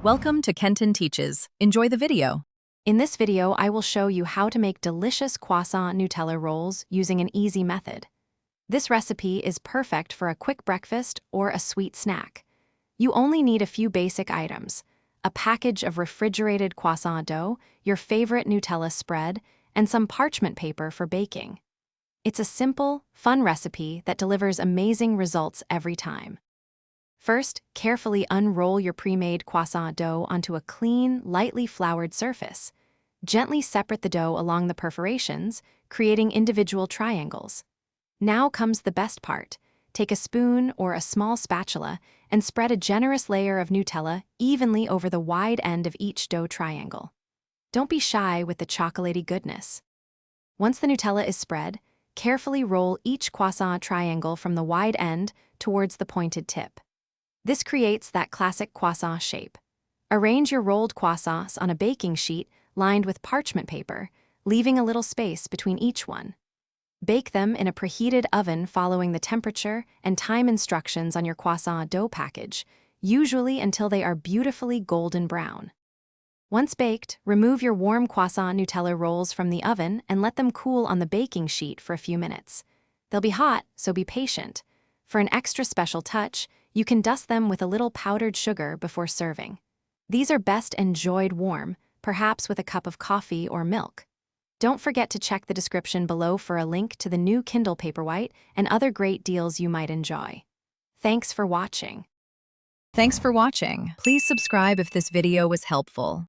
Welcome to Kenton Teaches. Enjoy the video. In this video, I will show you how to make delicious croissant Nutella rolls using an easy method. This recipe is perfect for a quick breakfast or a sweet snack. You only need a few basic items: a package of refrigerated croissant dough, your favorite Nutella spread, and some parchment paper for baking. It's a simple, fun recipe that delivers amazing results every time. First, carefully unroll your pre-made croissant dough onto a clean, lightly floured surface. Gently separate the dough along the perforations, creating individual triangles. Now comes the best part. Take a spoon or a small spatula and spread a generous layer of Nutella evenly over the wide end of each dough triangle. Don't be shy with the chocolatey goodness. Once the Nutella is spread, carefully roll each croissant triangle from the wide end towards the pointed tip. This creates that classic croissant shape. Arrange your rolled croissants on a baking sheet lined with parchment paper, leaving a little space between each one. Bake them in a preheated oven following the temperature and time instructions on your croissant dough package, usually until they are beautifully golden brown. Once baked, remove your warm croissant Nutella rolls from the oven and let them cool on the baking sheet for a few minutes. They'll be hot, so be patient. For an extra special touch, you can dust them with a little powdered sugar before serving. These are best enjoyed warm, perhaps with a cup of coffee or milk. Don't forget to check the description below for a link to the new Kindle Paperwhite and other great deals you might enjoy. Thanks for watching. Thanks for watching. Please subscribe if this video was helpful.